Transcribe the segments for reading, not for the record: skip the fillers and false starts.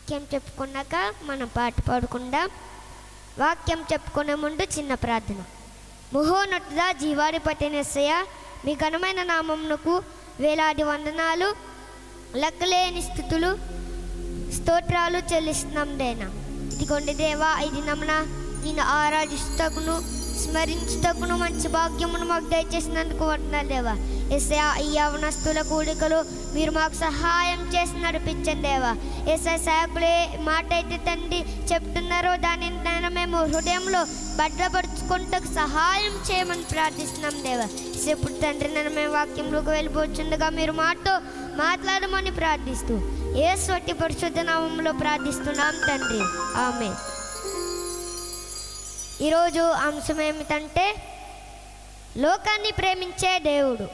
వాక్యం చెప్పుకున్నాక మనం పాట పాడుకుందాం. వాక్యం చెప్పుకునే ముందు చిన్న ప్రార్థన. మహోన్నతుడా, జీవాధిపతి యేసయ్య, మీ ఘనమైన నామమునకు వేలాది వందనాలు, లెక్కలేని స్థుతులు, స్తోత్రాలు చెల్లిస్తున్నాం దేనా. ఇదిగోండి దేవా, ఇది నమ్మన నేను ఆరాధిస్తకును స్మరించుటకును మంచి భాగ్యమును మాకు దయచేసినందుకు వందనాలు దేవా. యేసయ్య, ఈ యవనస్తుల కూడికలు మీరు మాకు సహాయం చేసి నడిపించండి దేవా. యేసయ్య, సేవకులే మాట అయితే తండ్రి చెప్తున్నారో దానిని మేము హృదయంలో భద్రపరుచుకుంటూ సహాయం చేయమని ప్రార్థిస్తున్నాం దేవా. ఇప్పుడు తండ్రి నన్ను మేము వాక్యంలోకి వెళ్ళిపోతుండగా మీరు మాతో మాట్లాడమని ప్రార్థిస్తూ యేసు అతి పరిశుద్ధ నామములో ప్రార్థిస్తున్నాం తండ్రి, ఆమేన్. ఈరోజు అంశం ఏమిటంటే లోకాన్ని ప్రేమించే దేవుడు.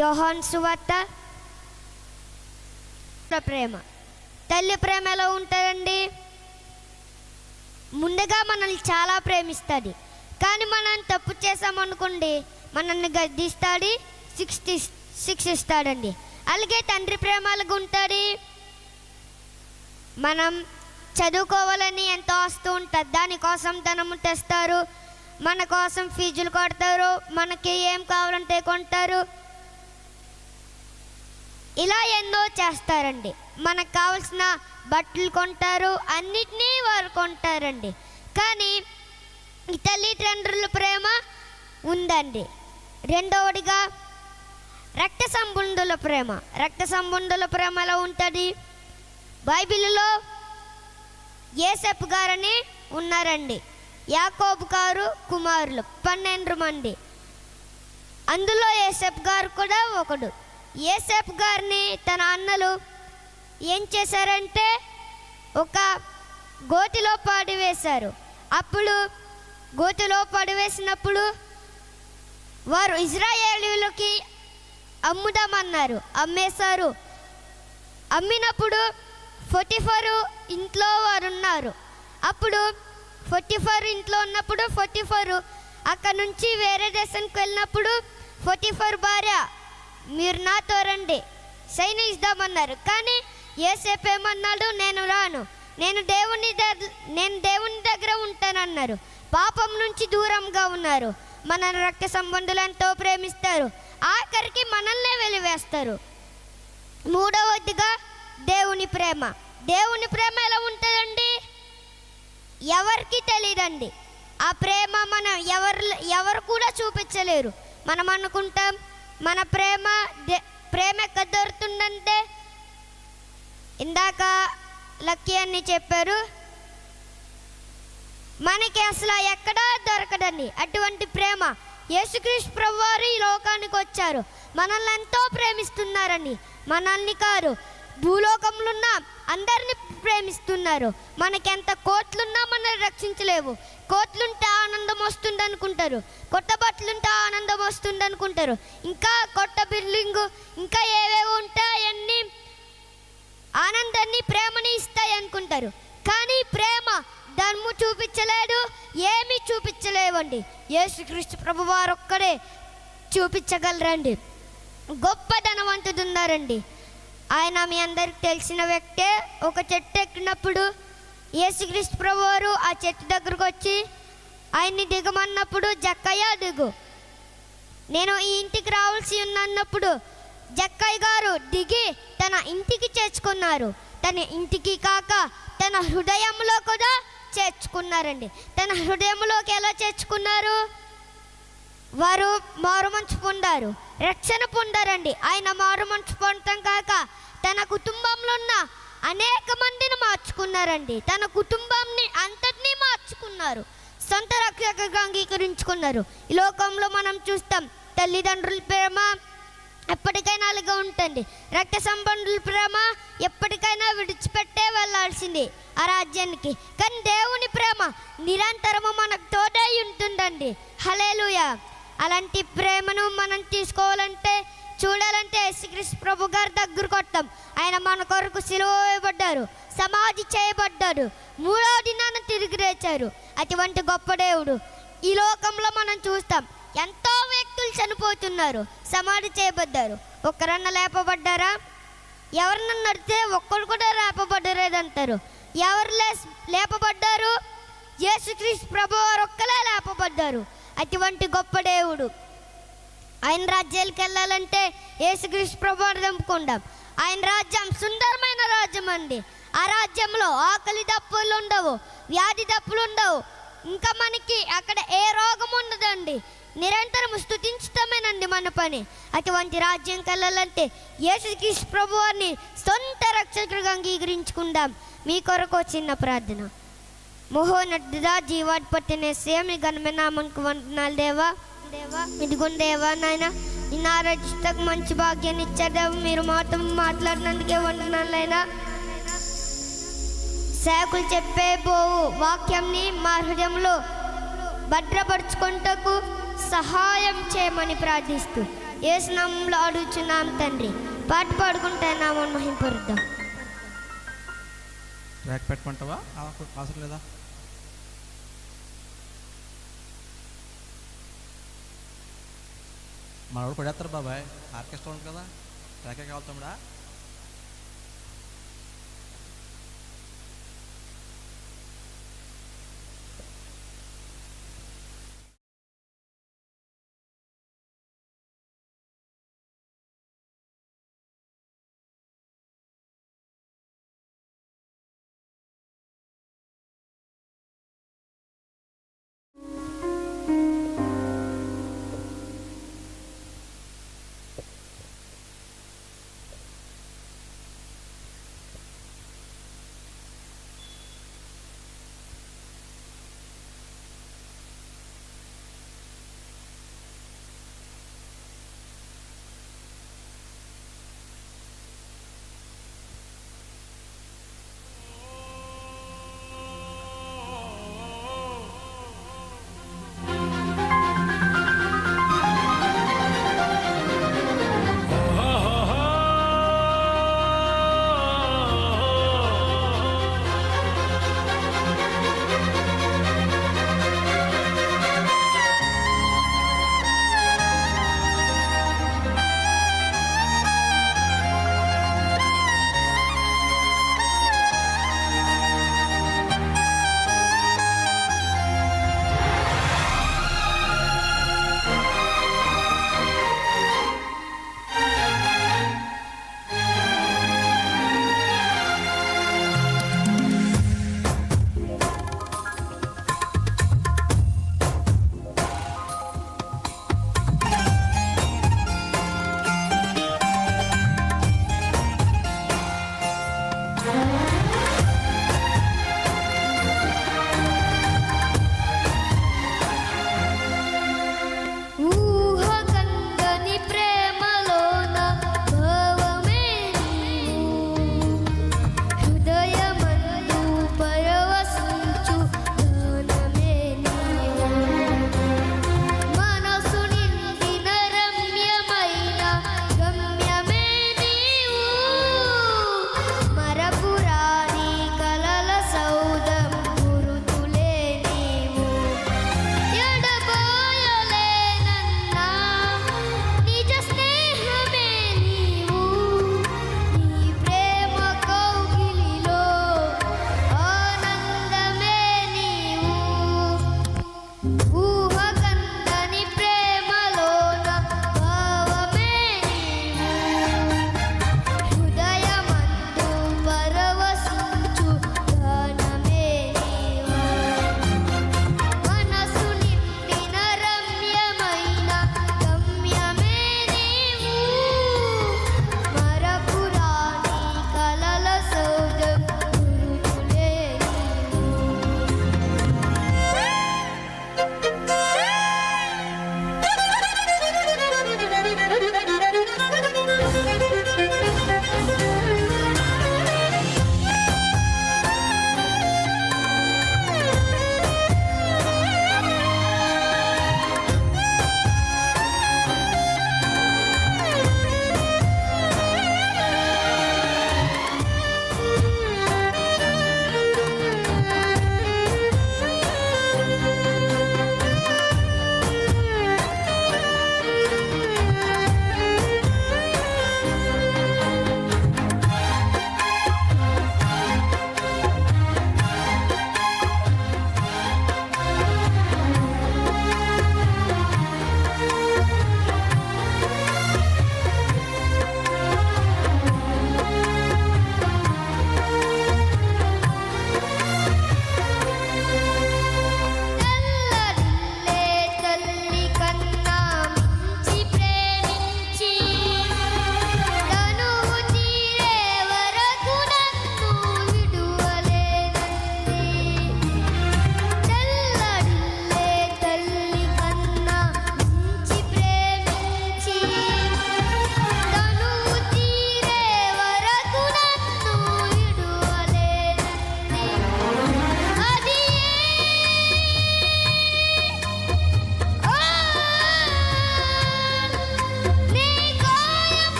యోహాను సువార్త. ప్రేమ, తల్లి ప్రేమ ఎలా ఉంటుందండి? ముందుగా మనల్ని చాలా ప్రేమిస్తుంది, కానీ మనం తప్పు చేసామనుకోండి మనల్ని గద్దిస్తాడు, శిక్షిస్తాడండి. అలాగే తండ్రి ప్రేమ అలాగ ఉంటుంది. మనం చదువుకోవాలని ఎంతో వస్తూ ఉంటుంది, దానికోసం ధనము తెస్తారు, మన కోసం ఫీజులు కొడతారు, మనకి ఏం కావాలంటే కొంటారు, ఇలా ఎన్నో చేస్తారండి. మనకు కావాల్సిన బట్టలు కొంటారు, అన్నిటినీ వారు కొంటారండి. కానీ ఈ తల్లిదండ్రుల ప్రేమ ఉందండి. రెండవదిగా రక్త సంబంధుల ప్రేమ. రక్త సంబంధుల ప్రేమ ఎలా ఉంటుంది? బైబిల్లో యోసేపు గారని ఉన్నారండి. యాకోబు గారు కుమారులు 12 మంది. అందులో యోసేపు గారు కూడా ఒకడు. యోసేపు గారిని తన అన్నలు ఏం చేశారంటే ఒక గోతిలో పడివేశారు. అప్పుడు గోతిలో పడివేసినప్పుడు వారు ఇజ్రాయేలీయులకి అమ్ముదామన్నారు, అమ్మేశారు. అమ్మినప్పుడు పొతిఫరు ఇంట్లో వారు ఉన్నారు. అప్పుడు పొతిఫరు ఇంట్లో ఉన్నప్పుడు పొతిఫరు అక్కడ నుంచి వేరే దేశానికి వెళ్ళినప్పుడు పొతిఫరు భార్య మీరు నాతో రండి సైనిస్తామన్నారు. కానీ యోసేపు ఏమన్నాడు? నేను రాను, నేను దేవుని దగ్గర ఉంటానన్నారు. పాపం నుంచి దూరంగా ఉన్నారు. మన రక్త సంబంధులు ఎంతో ప్రేమిస్తారు, ఆఖరికి మనల్నే వెలివేస్తారు. మూడవదిగా దేవుని ప్రేమ. దేవుని ప్రేమ ఎలా ఉంటుందండి? ఎవరికి తెలియదండి. ఆ ప్రేమ మనం ఎవరు కూడా చూపించలేరు. మనం అనుకుంటాం మన ప్రేమ ఎక్కడ దొరుకుతుందంటే, ఇందాక లక్కీ అని చెప్పారు, మనకి అసలు ఎక్కడా దొరకదండి అటువంటి ప్రేమ. యేసుక్రీస్తు ప్రభువారు ఈ లోకానికి వచ్చారు, మనల్ని ఎంతో ప్రేమిస్తున్నారండి. మనల్ని కాదు, భూలోకంలో ఉన్న అందరినీ ప్రేమిస్తున్నారు. మనకి ఎంత కోట్లున్నా మనల్ని రక్షించలేవు. కోట్లుంటే ఆనందం వస్తుంది అనుకుంటారు, కొత్త బట్టలుంటే ఆనందం వస్తుంది అనుకుంటారు, ఇంకా కొత్త బిల్డింగు ఇంకా ఏవేవో ఉంటాయన్నీ ఆనందాన్ని ప్రేమని ఇస్తాయి అనుకుంటారు. కానీ ప్రేమ ధర్ము చూపించలేడు, ఏమీ చూపించలేవండి. యేసుక్రీస్తు ప్రభువారు ఒక్కడే చూపించగలరండి. గొప్ప ధనవంతుడు ఉన్నారండి. ఆయన మీ అందరికి తెలిసిన వ్యక్తే. ఒక చెట్టు ఎక్కినప్పుడు యేసుక్రీస్తు ప్రభువారు ఆ చెట్టు దగ్గరకు వచ్చి ఆయన్ని దిగమన్నప్పుడు, జక్కయ్య దిగు, నేను ఈ ఇంటికి రావాల్సి ఉన్నప్పుడు జక్కయ్య గారు దిగి తన ఇంటికి చేర్చుకున్నారు. తన ఇంటికి కాక తన హృదయంలో కూడా చేర్చుకున్నారండి. తన హృదయంలోకి ఎలా చేర్చుకున్నారు? వారు మారుమనసు పొందారు, రక్షణ పొందారండి. ఆయన మారుమనసు పొందటం కాక తన కుటుంబంలో ఉన్న అనేక మందిని మార్చుకున్నారండి. తన కుటుంబాన్ని అంతటినీ మార్చుకున్నారు, సొంత రక్షకుగా అంగీకరించుకున్నారు. ఈ లోకంలో మనం చూస్తాం తల్లిదండ్రుల ప్రేమ ఎప్పటికైనా అలాగే ఉంటుంది. రక్త సంబంధుల ప్రేమ ఎప్పటికైనా విడిచిపెట్టే వెళ్ళాల్సింది ఆ రాజ్యానికి. కానీ దేవుని ప్రేమ నిరంతరము మనకు తోడై ఉంటుందండి. హల్లెలూయా. అలాంటి ప్రేమను మనం తీసుకోవాలంటే, చూడాలంటే యేసుక్రీస్తు ప్రభు గారి దగ్గరకు వస్తాం. ఆయన మన కొరకు సిలువ వేయబడ్డారు, సమాధి చేయబడ్డాడు, 3వ దినాన తిరిగి లేచారు. అటువంటి గొప్ప దేవుడు ఈ లోకంలో మనం చూస్తాం. ఎంతో వ్యక్తులు చనిపోతున్నారు, సమాధి చేయబడ్డారు. ఒక్కరన్నా లేపబడ్డారా? ఎవరిని నడితే ఒక్కడు కూడా లేపబడలేదంటారు. ఎవరు లేపబడ్డారు? యేసుక్రీస్తు ప్రభువారు ఒక్కలే లేపబడ్డారు. అటువంటి గొప్ప దేవుడు. ఆయన రాజ్యాలకు వెళ్ళాలంటే యేసుక్రీస్తు ప్రభువారు దంపుకుందాం. ఆయన రాజ్యం సుందరమైన రాజ్యం అండి. ఆ రాజ్యంలో ఆకలి దప్పులు ఉండవు, వ్యాధి దప్పులు ఉండవు, ఇంకా మనకి అక్కడ ఏ రోగం ఉండదండి. నిరంతరం స్తుతించటమేనండి మన పని. అటువంటి రాజ్యంకి వెళ్ళాలంటే యేసుక్రీస్తు ప్రభువారిని సొంత రక్షకుడిగా అంగీకరించుకుందాం. మీ కొరకు చిన్న ప్రార్థన. మహోన్నతుడా, జీవాధిపతినేసే మీ ఘనమైన నామమునకు వందనాలు దేవా. ఇదిగోండి దేవా నాయన, నిన్ను ఆరాధించటకు మంచి భాగ్యాన్ని ఇచ్చారు దేవా. మీరు మాతో మాట్లాడినందుకే వందనాలైనా. సేవకులు చెప్పే వాక్యంని మా హృదయంలో భద్రపరుచుకుంటకు సహాయం చేయమని ప్రార్థిస్తూ యేసు నామములో అడుగుచున్నాం తండ్రి. పాట పాడుకుంటే నామం మహింపరుద్దాం. ట్రాక్ పెట్టుకుంటావా? అవసరం లేదా? మనోడు కొడేస్తారు బాబాయ్, ఆర్కెస్ట్రా ఉంది కదా, ట్రాకే కావాలి తమ్ముడా.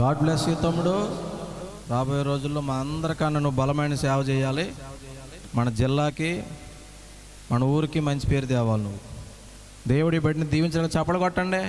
గాడ్ బ్లెస్ యూ తమ్ముడు. రాబోయే రోజుల్లో మా అందరికన్నా నువ్వు బలమైన సేవ చేయాలి. మన జిల్లాకి మన ఊరికి మంచి పేరు తేవాలి. నువ్వు దేవుడి బిడ్డని దీవించడానికి చప్పలు కొట్టండి.